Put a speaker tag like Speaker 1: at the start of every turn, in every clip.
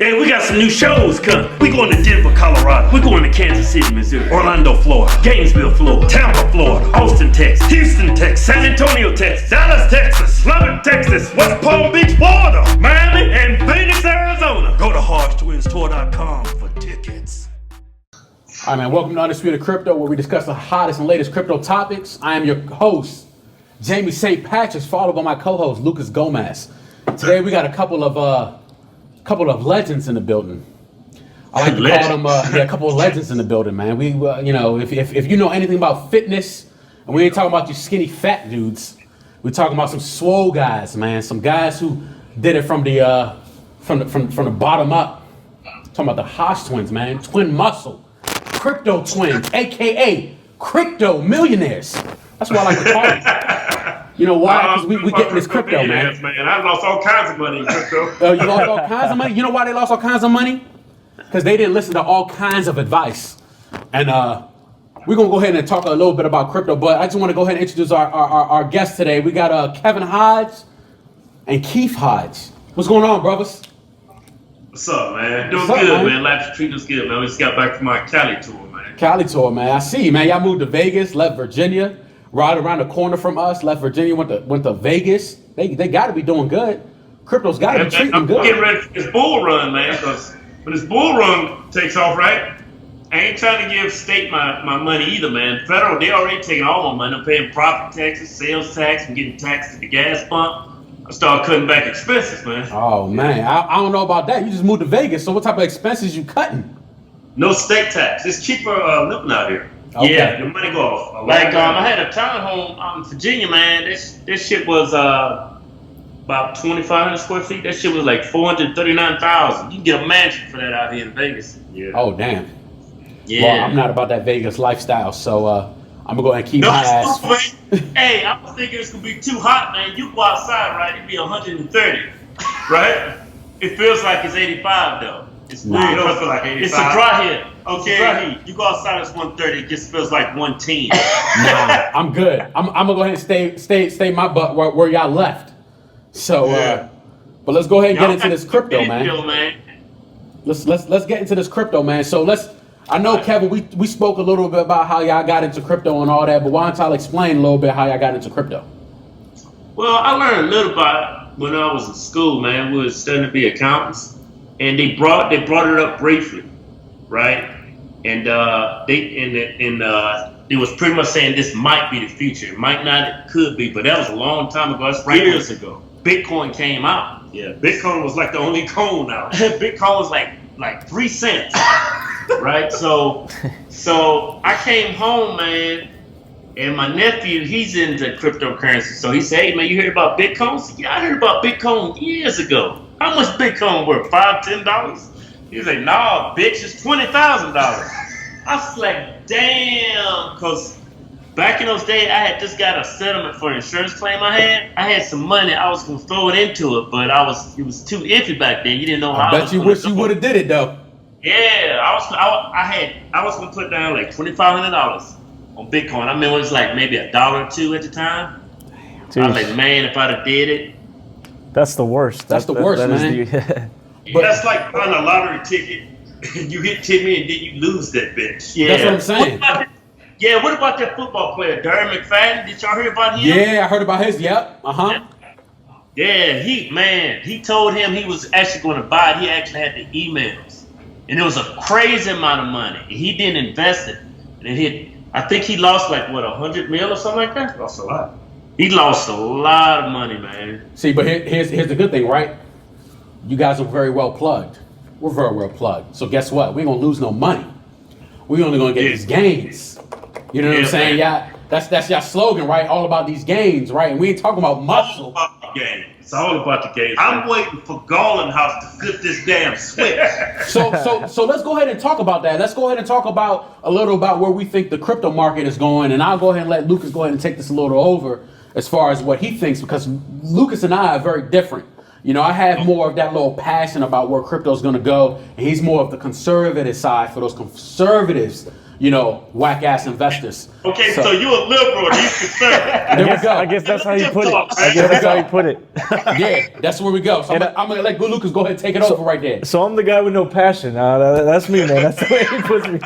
Speaker 1: Hey, we got some new shows coming. We going to Denver, Colorado. We going to Kansas City, Missouri. Orlando, Florida. Gainesville, Florida. Tampa, Florida. Austin, Texas. Houston, Texas. San Antonio, Texas. Dallas, Texas. Lubbock, Texas. West Palm Beach, Florida. Miami, and Phoenix, Arizona. Go to HorseTwinsTour.com for tickets.
Speaker 2: All right, man. Welcome to Undisputed Crypto, where we discuss the hottest and latest crypto topics. I am your host, Jamie St. Patrick's, followed by my co-host, Lucas Gomez. Today, we got a couple of legends in the building. I like to call them, a couple of legends in the building, man. We, if you know anything about fitness, and we ain't talking about you skinny fat dudes, we're talking about some swole guys, man. Some guys who did it from the bottom up. Talking about the Haas twins, man. Twin muscle, Cryptotwins, aka crypto millionaires. That's what I like to call them. You know why? Because we getting this crypto, man.
Speaker 3: I lost all kinds of money in crypto.
Speaker 2: You lost all kinds of money? You know why they lost all kinds of money? Because they didn't listen to all kinds of advice. And we're going to go ahead and talk a little bit about crypto, but I just want to go ahead and introduce our guests today. We got Kevin Hodge and Keith Hodge. What's going on, brothers?
Speaker 3: What's up, man? Doing good, man. Life's treating us good, man. We just got back from our Cali tour, man.
Speaker 2: Cali tour, man. I see you, man. Y'all moved to Vegas, left Virginia. Right around the corner from us, left Virginia, went to Vegas. They got to be doing good. Crypto's got to be treating them good.
Speaker 3: I'm getting ready for this bull run, man, because when this bull run takes off, right, I ain't trying to give state my money either, man. Federal, they already taking all my money. I'm paying property taxes, sales tax, I'm getting taxed at the gas pump. I start cutting back expenses, man.
Speaker 2: Oh, man, I don't know about that. You just moved to Vegas, so what type of expenses you cutting?
Speaker 3: No state tax. It's cheaper living out here.
Speaker 2: Okay.
Speaker 3: Yeah, your money go off. Like I had a townhome out in Virginia, man. This shit was about 2,500 square feet. That shit was like $439,000. You can get a mansion for that out here in Vegas.
Speaker 2: Yeah. Oh damn.
Speaker 3: Yeah.
Speaker 2: Well, I'm not about that Vegas lifestyle, so I'm gonna go ahead and keep my ass.
Speaker 3: Hey, I was thinking it's gonna be too hot, man. You go outside, right? It'd be 130, right? It feels like it's 85 though. It's weird. It don't feel like 85. It's a dry here. Okay, dry heat. You go outside, it's 130. It just feels like 110.
Speaker 2: Nah, I'm good. I'm gonna go ahead and stay my butt where y'all left. So, but let's go ahead and get into this crypto, man. Let's get into this crypto, man. So I know, Kevin, we spoke a little bit about how y'all got into crypto and all that, but why don't y'all explain a little bit how y'all got into crypto?
Speaker 3: Well, I learned a little about it when I was in school, man. We were studying to be accountants, and they brought it up briefly, right? And it was pretty much saying this might be the future. It might not, it could be, but that was a long time ago. That's years ago. Bitcoin came out. Yeah, Bitcoin was like the only coin out. Bitcoin was like 3 cents, right? So I came home, man, and my nephew, he's into cryptocurrency. So he said, "Hey, man, you heard about Bitcoin?" I said, "Yeah, I heard about Bitcoin years ago." How much Bitcoin worth? $5, $10? He's like, "Nah, bitch, it's $20,000. I was like, damn, because back in those days, I had just got a settlement for an insurance claim I had some money. I was going to throw it into it, but it was too iffy back then. You didn't know how
Speaker 2: I bet you wish you would have did it, though.
Speaker 3: Yeah, I was going to put down like $2,500 on Bitcoin. I mean, it was like maybe $1 or $2 at the time. Jeez. I was like, man, if I'd have did it.
Speaker 4: That's the worst.
Speaker 2: That's the worst, man.
Speaker 3: But that's like buying a lottery ticket. You hit 10 million, then you lose that bitch. Yeah.
Speaker 2: That's what I'm saying.
Speaker 3: What about that football player, Darren McFadden? Did y'all hear about him?
Speaker 2: Yeah, I heard about his. Yep.
Speaker 3: Yeah, he told him he was actually going to buy it. He actually had the emails, and it was a crazy amount of money. He didn't invest it, and I think he lost like what, 100 mil or something like that.
Speaker 1: Lost a lot.
Speaker 3: He lost a lot of money, man.
Speaker 2: See, but here's the good thing, right? You guys are very well plugged. We're very well plugged. So guess what? We ain't gonna lose no money. We only gonna get these gains. You know what I'm saying? Yeah, that's y'all slogan, right? All about these gains, right? And we ain't talking about muscle.
Speaker 3: All about the game. It's all about the game. I'm waiting for Garlandhouse to flip this damn switch.
Speaker 2: So let's go ahead and talk about that. Let's go ahead and talk about a little about where we think the crypto market is going, and I'll go ahead and let Lucas go ahead and take this a little over as far as what he thinks, because Lucas and I are very different. You know, I have more of that little passion about where crypto's gonna go, and he's more of the conservative side for those conservatives, you know, whack ass investors.
Speaker 3: Okay, so you're a liberal and he's conservative.
Speaker 2: There we go.
Speaker 4: I guess that's how you put it.
Speaker 3: Talk,
Speaker 4: I
Speaker 3: man.
Speaker 4: guess that's how you put it.
Speaker 2: Yeah, that's where we go. So I'm gonna let Lucas go ahead and take it over right there.
Speaker 4: So I'm the guy with no passion. That's me, man. That's the way he puts me.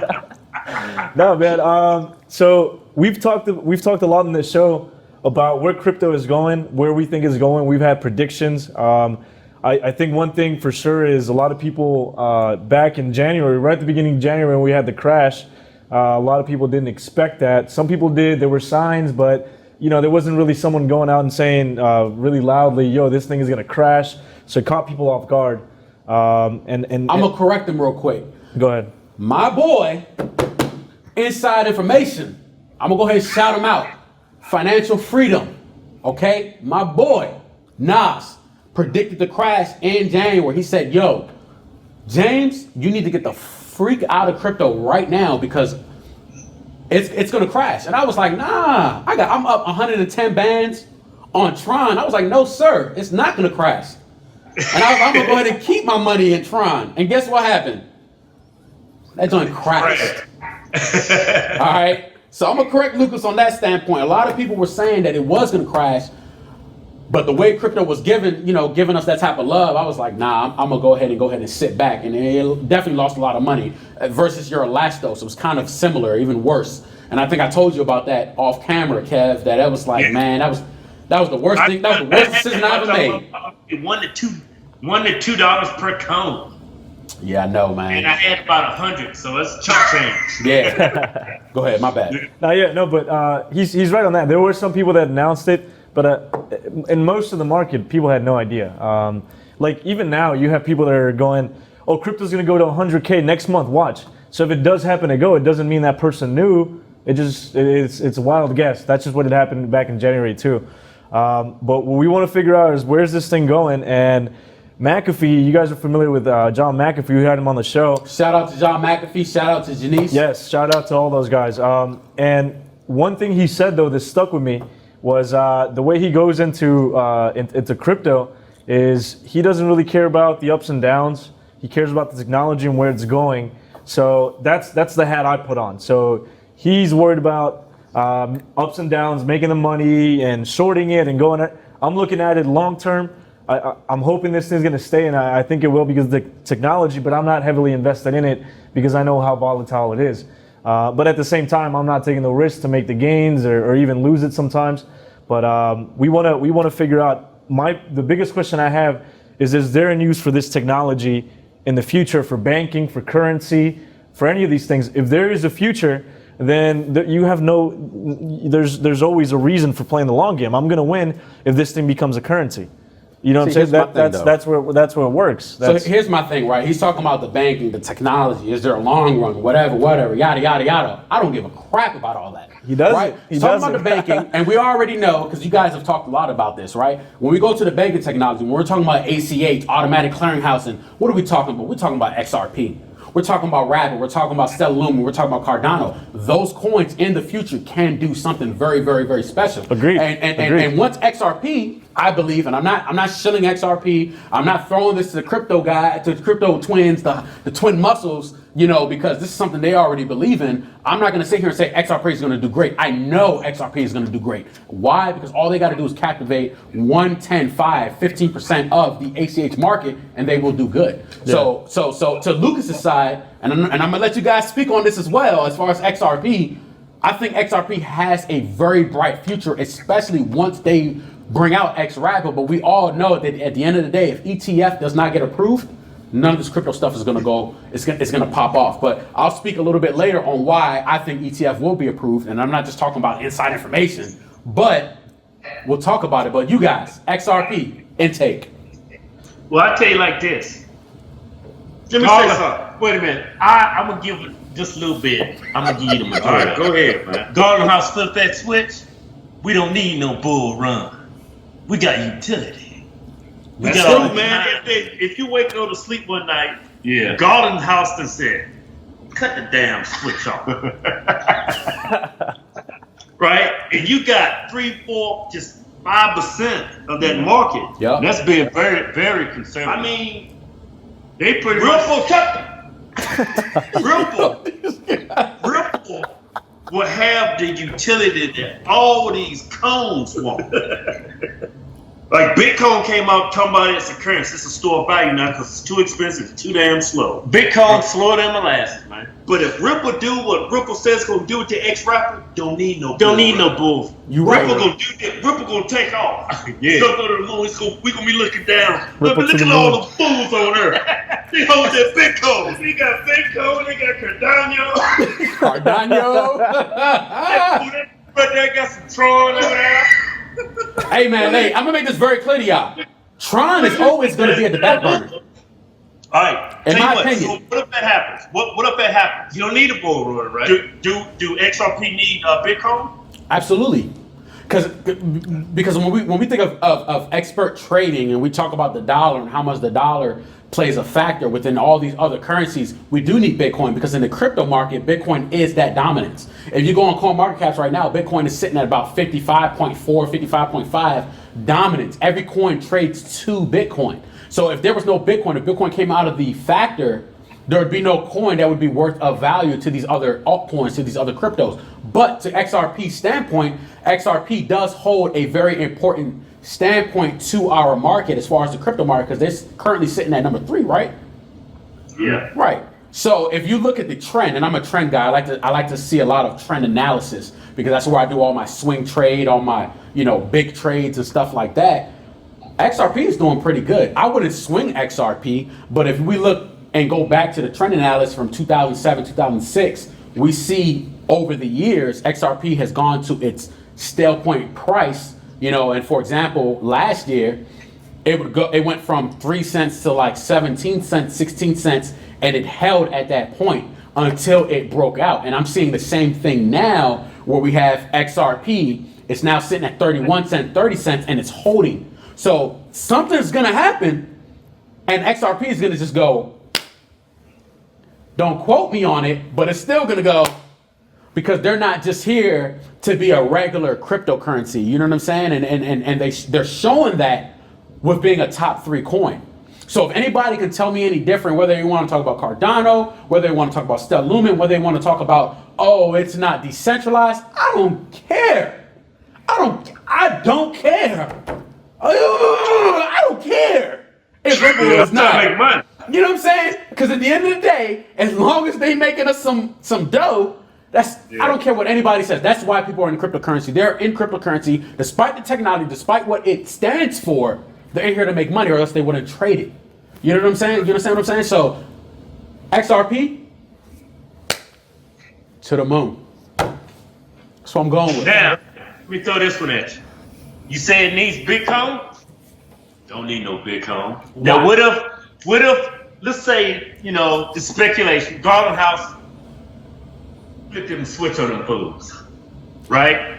Speaker 4: No, man. So we've talked a lot in this show about where crypto is going, where we think it's going. We've had predictions. I think one thing for sure is a lot of people back in January, right at the beginning of January when we had the crash, a lot of people didn't expect that. Some people did. There were signs, but you know there wasn't really someone going out and saying really loudly, "Yo, this thing is gonna crash." So it caught people off guard. And
Speaker 2: I'm gonna correct him real quick.
Speaker 4: go ahead.
Speaker 2: My boy, inside information. I'm gonna go ahead and shout him out. Financial freedom. Okay? My boy, Nas, predicted the crash in January. He said, yo, James, you need to get the freak out of crypto right now because it's gonna crash. And I was like, nah, I'm up 110 bands on Tron. I was like, no, sir, it's not gonna crash. And I'm gonna go ahead and keep my money in Tron. And guess what happened? That joint crashed. All right. So I'm gonna correct Lucas on that standpoint. A lot of people were saying that it was gonna crash, but the way crypto was giving us that type of love, I was like, nah, I'm gonna go ahead and sit back. And it definitely lost a lot of money versus your last dose. It was kind of similar, even worse. And I think I told you about that off camera, Kev. That was like, man, that was the worst thing. That was the worst decision I ever made.
Speaker 3: $1 to $2 per cone.
Speaker 2: Yeah, I know, man.
Speaker 3: And I had about 100, so it's chump change.
Speaker 2: Yeah. Go ahead, my bad.
Speaker 4: But he's right on that. There were some people that announced it, but in most of the market, people had no idea. Like even now, you have people that are going, "Oh, crypto's going to go to 100K next month. Watch." So if it does happen to go, it doesn't mean that person knew. It's a wild guess. That's just what had happened back in January too. But what we want to figure out is where's this thing going. And McAfee, you guys are familiar with John McAfee. We had him on the show.
Speaker 2: Shout out to John McAfee. Shout out to Janice.
Speaker 4: Yes, shout out to all those guys. And one thing he said though that stuck with me was the way he goes into crypto is he doesn't really care about the ups and downs. He cares about the technology and where it's going. So that's the hat I put on. So he's worried about ups and downs, making the money and shorting it and going. I'm looking at it long term. I'm hoping this thing's going to stay, and I think it will because of the technology, but I'm not heavily invested in it because I know how volatile it is. But at the same time, I'm not taking the risk to make the gains or even lose it sometimes. But we want to figure out, the biggest question I have is there a use for this technology in the future for banking, for currency, for any of these things? If there is a future, then you have there's always a reason for playing the long game. I'm going to win if this thing becomes a currency. You know what I'm saying? That's where it works.
Speaker 2: So here's my thing, right? He's talking about the banking, the technology. Is there a long run? Whatever, yada, yada, yada. I don't give a crap about all that.
Speaker 4: He doesn't.
Speaker 2: Right? He's talking about the banking, and we already know, because you guys have talked a lot about this, right? When we go to the banking technology, when we're talking about ACH, automatic clearinghouse, and what are we talking about? We're talking about XRP. We're talking about Rapid. We're talking about Stellar Lumen. We're talking about Cardano. Those coins in the future can do something very, very, very special.
Speaker 4: Agreed.
Speaker 2: And once XRP, I believe, and I'm not shilling XRP. I'm not throwing this to the crypto guy, to the crypto twins, the twin muscles, because this is something they already believe in. I'm not going to sit here and say XRP is going to do great. I know XRP is going to do great. Why? Because all they got to do is captivate 1, 10, 5, 15% of the ACH market, and they will do good. Yeah. So to Lucas's side, and I'm going to let you guys speak on this as well, as far as XRP, I think XRP has a very bright future, especially once they bring out XRapid. But we all know that at the end of the day, if ETF does not get approved, none of this crypto stuff is going to go, it's going to pop off. But I'll speak a little bit later on why I think ETF will be approved. And I'm not just talking about inside information, but we'll talk about it. But you guys, XRP intake.
Speaker 3: Well, I tell you like this. Let me say something. Wait a minute. I'm going to give it just a little bit. I'm going to give you the majority. All right, go ahead, man. Garden House flip that switch. We don't need no bull run. We got utility.
Speaker 1: That's true, man. If you wake up to sleep one night, Garden House done said, cut the damn switch off. Right? And you got 3, 4 just
Speaker 3: 5% of that market.
Speaker 2: Yep.
Speaker 3: That's being very, very conservative. I mean, they pretty
Speaker 1: Ripple will have the utility that all these cones want. Like Bitcoin came out talking about it's a currency, it's a store of value now because it's too expensive, it's too damn slow.
Speaker 3: Bitcoin slower than molasses, man.
Speaker 1: But if Ripple do what Ripple says gonna do with the X rapper, don't need no bull.
Speaker 2: You right.
Speaker 1: Ripple gonna do that. Ripple gonna take off.
Speaker 3: Yeah.
Speaker 1: It's gonna go to the moon. We gonna be looking down.
Speaker 4: Ripple
Speaker 1: Look
Speaker 4: to
Speaker 1: at
Speaker 4: the
Speaker 1: all
Speaker 4: moon.
Speaker 1: the fools on earth. They hold that Bitcoin. They got Bitcoin. They got Cardano. But they got some Tron over there.
Speaker 2: Hey man, I'm gonna make this very clear to y'all. Tron is always gonna be at the back burner.
Speaker 1: All right.
Speaker 2: In
Speaker 1: tell
Speaker 2: my
Speaker 1: you what,
Speaker 2: opinion.
Speaker 1: So what if that happens? What if that happens? You don't need a bull run, right? Do XRP need Bitcoin?
Speaker 2: Absolutely. Because when we think of expert trading and we talk about the dollar and how much the dollar plays a factor within all these other currencies, we do need Bitcoin because in the crypto market, Bitcoin is that dominance. If you go on CoinMarketCap right now, Bitcoin is sitting at about 55.4, 55.5 dominance. Every coin trades to Bitcoin. So if there was no Bitcoin, if Bitcoin came out of the factor, there would be no coin that would be worth of value to these other altcoins, to these other cryptos. But to XRP's standpoint, XRP does hold a very important standpoint to our market as far as the crypto market, because they're currently sitting at number 3, right?
Speaker 1: Yeah.
Speaker 2: Right. So if you look at the trend, and I'm a trend guy, I like to see a lot of trend analysis because that's where I do all my swing trade, all my big trades and stuff like that. XRP is doing pretty good. I wouldn't swing XRP, but if we look and go back to the trend analysis from 2007, 2006, we see over the years XRP has gone to its stale point price. And for example, last year it went from 3 cents to like 17 cents, 16 cents, and it held at that point until it broke out. And I'm seeing the same thing now where we have XRP. It's now sitting at 31 cents, 30 cents, and it's holding. So something's gonna happen, and XRP is gonna just go. Don't quote me on it, but it's still gonna go because they're not just here to be a regular cryptocurrency. You know what I'm saying? And they're showing that with being a top 3 coin. So if anybody can tell me any different, whether you want to talk about Cardano, whether they want to talk about Stellar Lumen, whether they want to talk about, oh, it's not decentralized, I don't care. I don't care. I don't care if Ripple is not.
Speaker 1: Make money.
Speaker 2: You know what I'm saying? Because at the end of the day, as long as they making us some dough, I don't care what anybody says. That's why people are in cryptocurrency. They're in cryptocurrency, despite the technology, despite what it stands for. They're here to make money, or else they wouldn't trade it. You know what I'm saying? You understand what I'm saying? So, XRP to the moon. That's what I'm going with.
Speaker 1: Now, let me throw this one at you. You say it needs Bitcoin? Don't need no Bitcoin. Now, what if, let's say, the speculation, Garland House, flip them switch on them fools, right?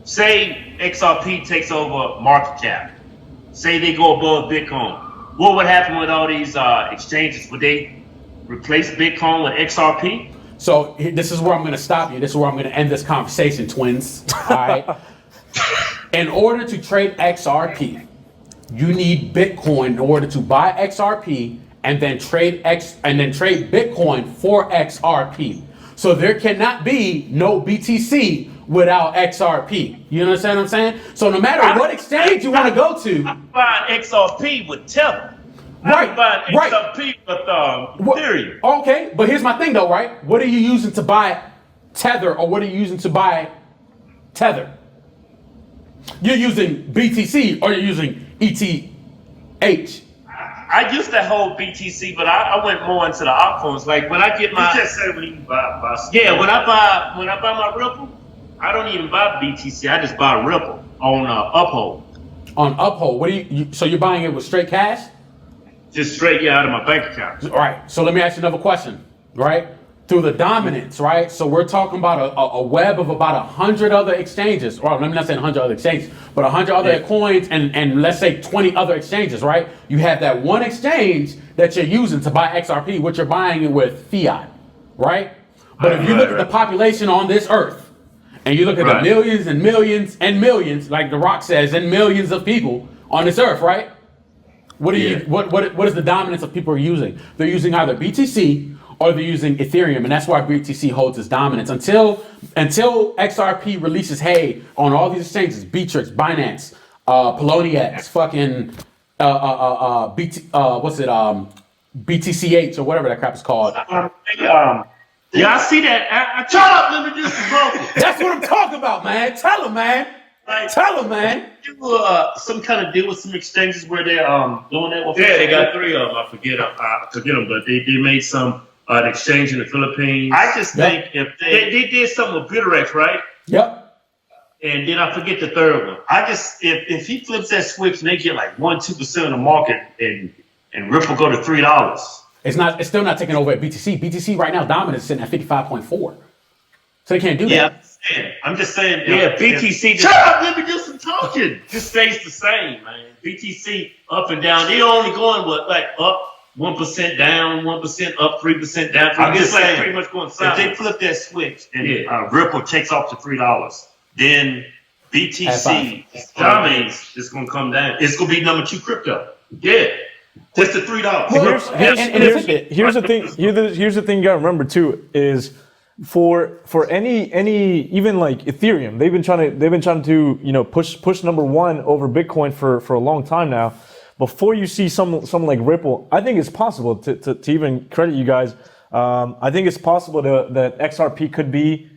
Speaker 1: Say XRP takes over market cap. Say they go above Bitcoin. What would happen with all these exchanges? Would they replace Bitcoin with XRP?
Speaker 2: So this is where I'm going to stop you. This is where I'm going to end this conversation, twins. All right. In order to trade XRP, you need Bitcoin in order to buy XRP and then trade Bitcoin for XRP. So there cannot be no BTC without XRP. You understand what I'm saying? So no matter what exchange you want to go to,
Speaker 1: I'm buying XRP with Tether. I'm buying XRP with Ethereum.
Speaker 2: Okay, but here's my thing though, right? What are you using to buy Tether, or what are you using to buy Tether? You're using BTC or you're using ETH.
Speaker 1: I used to hold BTC, but I went more into the altcoins. Like when I get my,
Speaker 3: You just said when you buy
Speaker 1: yeah, when I buy my Ripple, I don't even buy BTC. I just buy Ripple on Uphold.
Speaker 2: On Uphold, what do you? So you're buying it with straight cash?
Speaker 1: Just straight out of my bank account.
Speaker 2: All right. So let me ask you another question. Right? Through the dominance, right? So we're talking about a web of about 100 other exchanges. Or let me not say 100 other exchanges, but 100 other coins and let's say 20 other exchanges, right? You have that one exchange that you're using to buy XRP, which you're buying it with fiat, right? But if you look at the population on this earth, And you look at the millions and millions and millions, like The Rock says, and millions of people on this earth, right? What is the dominance of people are using? They're using either BTC or they're using Ethereum, and that's why BTC holds its dominance until XRP releases hay on all these exchanges: Bittrex, Binance, Poloniex, fucking BTCH or whatever that crap is called.
Speaker 3: Yeah, I see that. Shut up, let me just broken.
Speaker 2: That's what I'm talking about, man. Tell him, man. Tell him, man.
Speaker 3: Do some kind of deal with some exchanges where they're doing that. Yeah, they got 3 of them. I forget them, but they made some an exchange in the Philippines. I just think if they did something with Bitrex, right?
Speaker 2: Yep.
Speaker 3: And then I forget the third one. I just if he flips that switch and they get like 1-2% of the market and Ripple go to $3.
Speaker 2: It's still not taking over at BTC. BTC right now dominance is sitting at 55.4. So they can't do that.
Speaker 3: Yeah, I'm just saying. Yeah, BTC. Shut up, let me do some talking. Just stays the same, man. BTC up and down. They're only going up 1% down, 1% up, 3% down. I'm just saying, pretty much going south. If they flip that switch and Ripple takes off to $3, then BTC dominates. It's going to come down. It's going to be number 2 crypto. Yeah. Just the $3.
Speaker 4: Here's the thing. Here's the thing you gotta remember too is for any even like Ethereum, they've been trying to push number 1 over Bitcoin for a long time now. Before you see someone like Ripple, I think it's possible to even credit you guys. I think it's possible that XRP could be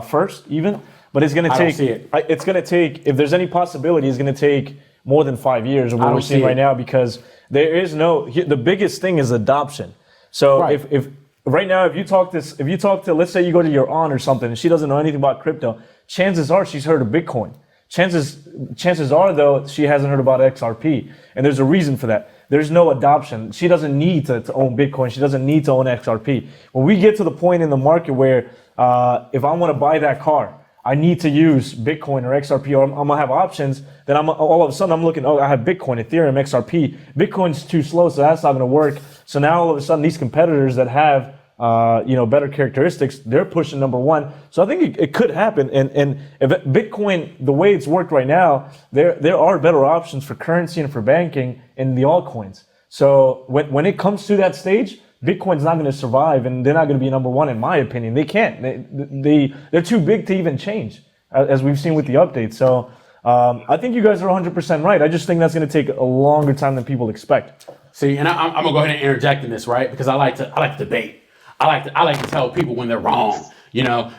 Speaker 4: first even, but it's gonna take. It's gonna take, if there's any possibility, it's gonna take more than 5 years of what we're seeing right now, because there is the biggest thing is adoption. So if right now, if you talk to, let's say you go to your aunt or something and she doesn't know anything about crypto, chances are she's heard of Bitcoin. Chances are though, she hasn't heard about XRP. And there's a reason for that. There's no adoption. She doesn't need to own Bitcoin. She doesn't need to own XRP. When we get to the point in the market where if I want to buy that car, I need to use Bitcoin or XRP, or I'm gonna have options. Then all of a sudden I'm looking. Oh, I have Bitcoin, Ethereum, XRP. Bitcoin's too slow, so that's not gonna work. So now all of a sudden these competitors that have better characteristics, they're pushing number 1. So I think it could happen. And if Bitcoin, the way it's worked right now, there are better options for currency and for banking in the altcoins. So when it comes to that stage, Bitcoin's not going to survive, and they're not going to be number 1, in my opinion. They can't. They're too big to even change, as we've seen with the updates. So I think you guys are 100% right. I just think that's going to take a longer time than people expect.
Speaker 2: See, and I'm gonna go ahead and interject in this, right? Because I like to debate. I like to tell people when they're wrong.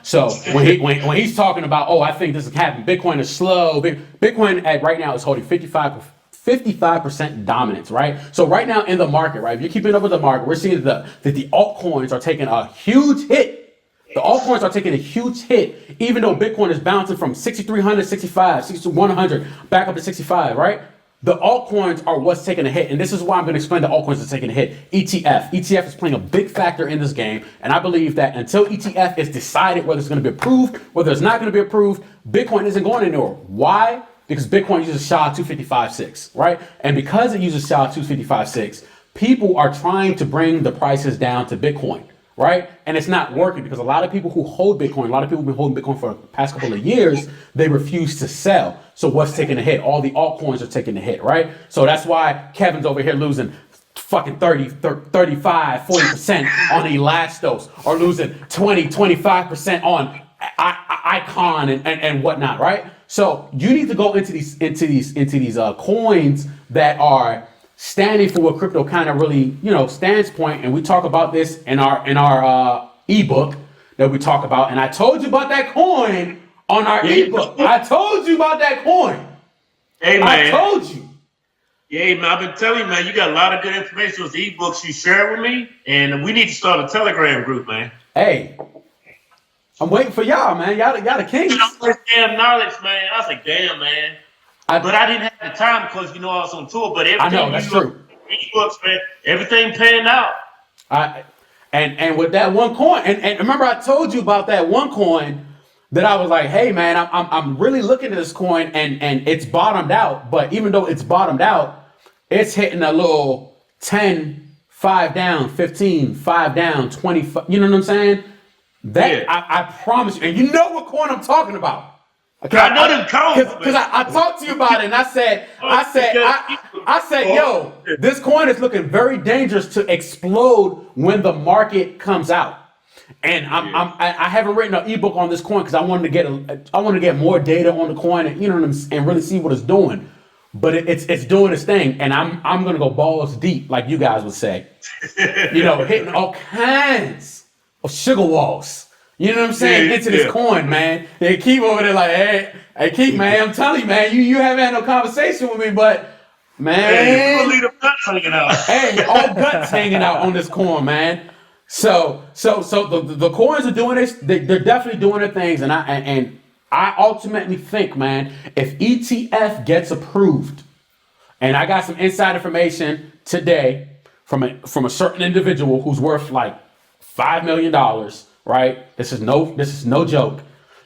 Speaker 2: So when he's talking about, I think this is happening, Bitcoin is slow. Bitcoin right now is holding 55% dominance, right? So right now in the market, right, if you're keeping up with the market, we're seeing that the altcoins are taking a huge hit. The altcoins are taking a huge hit, even though Bitcoin is bouncing from 6,300, 65, 6,100, back up to 65, right? The altcoins are what's taking a hit, and this is why I'm going to explain the altcoins are taking a hit. ETF is playing a big factor in this game, and I believe that until ETF is decided whether it's going to be approved, whether it's not going to be approved, Bitcoin isn't going anywhere. Why? Because Bitcoin uses SHA 255.6, right? And because it uses SHA 255.6, people are trying to bring the prices down to Bitcoin, right? And it's not working because a lot of people who hold Bitcoin, a lot of people have been holding Bitcoin for the past couple of years, they refuse to sell. So what's taking a hit? All the altcoins are taking a hit, right? So that's why Kevin's over here losing fucking 30, 35, 40% on Elastos, or losing 20, 25% on Icon and whatnot, right? So you need to go into these coins that are standing for what crypto kind of really, stands point. And we talk about this in our ebook that we talk about. And I told you about that coin on our ebook. I told you about that coin.
Speaker 3: Hey, man.
Speaker 2: I told you.
Speaker 3: Yeah, man, I've been telling you, man, you got a lot of good information with the ebooks you share with me. And we need to start a Telegram group, man.
Speaker 2: Hey, I'm waiting for y'all, man. Y'all the kings.
Speaker 3: Damn knowledge, man. I was like, damn, man. But I didn't have the time because, I was on tour. But everything,
Speaker 2: I know, that's true.
Speaker 3: Ebooks, man, everything paying out.
Speaker 2: And with that one coin, and remember I told you about that one coin that I was like, hey, man, I'm really looking at this coin and it's bottomed out. But even though it's bottomed out, it's hitting a little 10, 5 down, 15, 5 down, 25. You know what I'm saying? That I promise you, and you know what coin I'm talking about. Okay,
Speaker 3: I know them coins
Speaker 2: because I talked to you about it, and I said, yo, this coin is looking very dangerous to explode when the market comes out. And I haven't written an ebook on this coin because I wanted to get more data on the coin and and really see what it's doing. But it's doing its thing, and I'm gonna go balls deep, like you guys would say. Hitting all kinds of sugar walls. You know what I'm saying? Into this coin, man. They keep over there like, hey, Keith, man, I'm telling you, man, you haven't had no conversation with me, but man,
Speaker 3: leave the guts hanging out.
Speaker 2: hey, all guts hanging out on this coin, man. So the coins are doing this. They're definitely doing their things, and I ultimately think, man, if ETF gets approved, and I got some inside information today from a certain individual who's worth like $5 million. Right? This is no joke.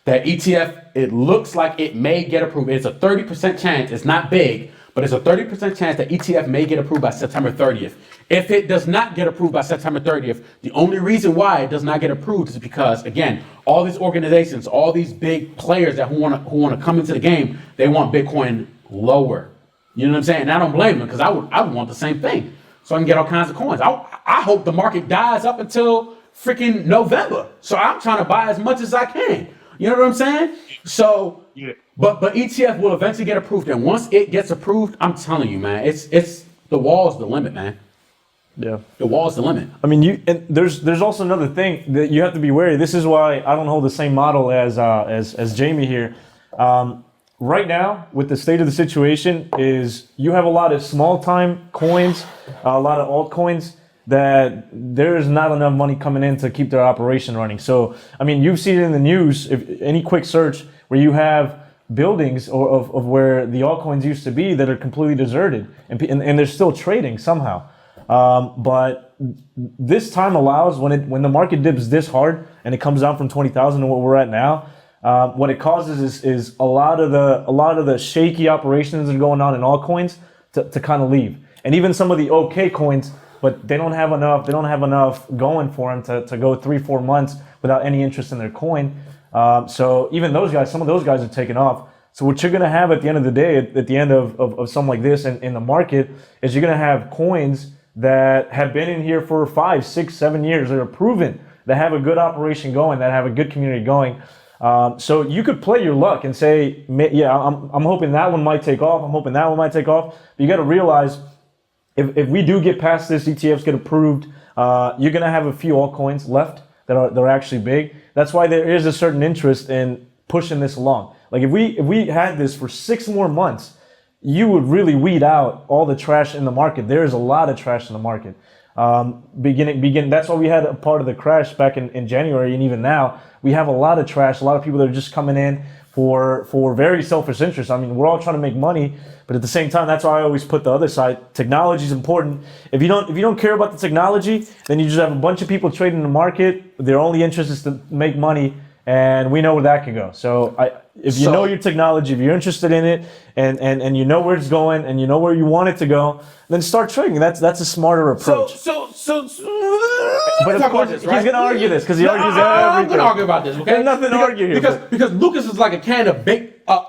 Speaker 2: That ETF, it looks like it may get approved. It's a 30% chance. It's not big, but it's a 30% chance that ETF may get approved by September 30th. If it does not get approved by September 30th, the only reason why it does not get approved is because, again, all these organizations, all these big players who want to come into the game, they want Bitcoin lower. You know what I'm saying? And I don't blame them because I would want the same thing. So I can get all kinds of coins. I hope the market dies up until freaking November. So I'm trying to buy as much as I can. You know what I'm saying? So, but ETF will eventually get approved. And once it gets approved, I'm telling you, man, it's the wall's the limit, man.
Speaker 4: Yeah.
Speaker 2: The wall's the limit.
Speaker 4: I mean, and there's also another thing that you have to be wary. This is why I don't hold the same model as Jamie here. Right now, with the state of the situation, is you have a lot of small time coins, a lot of altcoins that there is not enough money coming in to keep their operation running. So, I mean, you've seen it in the news, if any quick search where you have buildings of where the altcoins used to be that are completely deserted and they're still trading somehow. But this time allows, when the market dips this hard and it comes down from 20,000 to what we're at now, what it causes is a lot of the shaky operations that are going on in altcoins to kind of leave. And even some of the okay coins, but they don't have enough going for them to go 3-4 months without any interest in their coin. So even those guys, some of those guys are taking off. So what you're going to have at the end of the day, at the end of something like this in the market, is you're going to have coins that have been in here for 5, 6, 7 years, that are proven, that have a good operation going, that have a good community going. So you could play your luck and say, yeah, I'm hoping that one might take off. I'm hoping that one might take off. But you got to realize, if we do get past this, ETFs get approved, you're going to have a few altcoins left that are actually big. That's why there is a certain interest in pushing this along. Like if we had this for 6 more months, you would really weed out all the trash in the market. There is a lot of trash in the market. That's why we had a part of the crash back in January, and even now we have a lot of trash, a lot of people that are just coming in for very selfish interests. I mean, we're all trying to make money, but at the same time, that's why I always put the other side. Technology is important. If you don't care about the technology, then you just have a bunch of people trading in the market. Their only interest is to make money, and we know where that can go. So if you know your technology, if you're interested in it, and you know where it's going, and you know where you want it to go, then start trading. That's a smarter approach.
Speaker 2: But
Speaker 4: of course, he's going to argue this because he argues everything.
Speaker 2: I'm going to argue about this, okay?
Speaker 4: There's nothing to argue here.
Speaker 2: Because Lucas is like a can of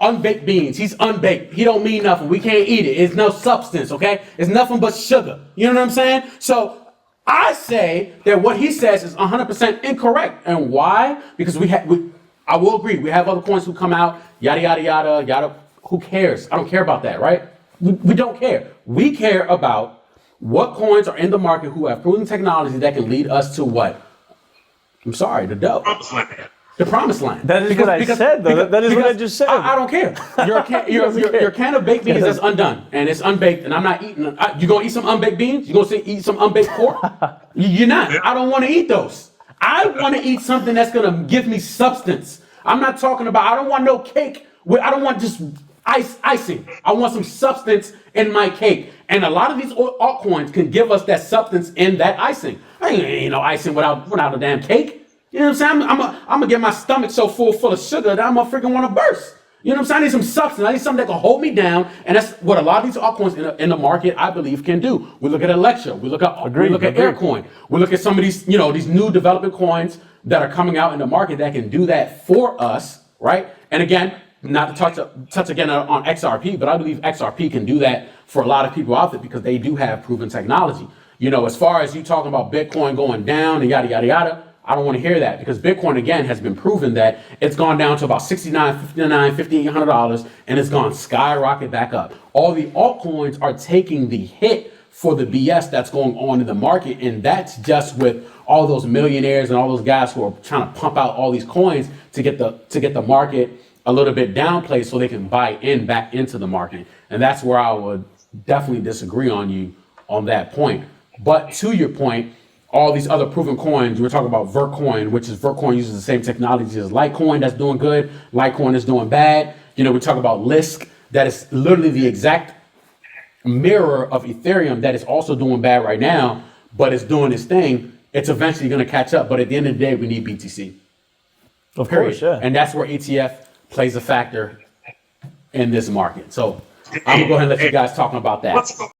Speaker 2: unbaked beans. He's unbaked. He don't mean nothing. We can't eat it. It's no substance, okay? It's nothing but sugar. You know what I'm saying? So I say that what he says is 100% incorrect. And why? Because I will agree. We have other coins who come out, yada, yada, yada, yada. Who cares? I don't care about that, right? We don't care. We care about what coins are in the market who have proven technology that can lead us to what? I'm sorry, the dough. The promised land.
Speaker 4: That is what I said, though. That is what I just said.
Speaker 2: I don't care. Your can of baked beans is undone, and it's unbaked, and I'm not eating them. You gonna eat some unbaked beans? You gonna eat some unbaked pork? You're not. I don't want to eat those. I want to eat something that's gonna give me substance. I'm not talking about. I don't want no cake. I don't want just icing. I want some substance in my cake. And a lot of these altcoins can give us that substance in that icing. I ain't no icing without a damn cake. You know what I'm saying? I'm gonna get my stomach so full of sugar that I'm gonna freaking want to burst. You know what I'm saying? I need some substance. I need something that can hold me down, and that's what a lot of these altcoins in the market, I believe, can do. We look at Electra, we look at Aircoin, we look at some of these, these new development coins that are coming out in the market that can do that for us, right? And again, not to touch again on XRP, but I believe XRP can do that for a lot of people out there because they do have proven technology. As far as you talking about Bitcoin going down and yada yada yada, I don't want to hear that because Bitcoin, again, has been proven that it's gone down to about $69, $59, $1,500, and it's gone skyrocket back up. All the altcoins are taking the hit for the BS that's going on in the market, and that's just with all those millionaires and all those guys who are trying to pump out all these coins to get the market a little bit downplayed so they can buy back into the market. And that's where I would definitely disagree on you on that point. But to your point, all these other proven coins, we're talking about Vertcoin, which is Vertcoin uses the same technology as Litecoin that's doing good. Litecoin is doing bad. We talk about Lisk, that is literally the exact mirror of Ethereum that is also doing bad right now, but it's doing its thing. It's eventually going to catch up. But at the end of the day, we need BTC.
Speaker 4: Of course, yeah.
Speaker 2: And that's where ETF plays a factor in this market. So I'm going to go ahead and let you guys talk about that.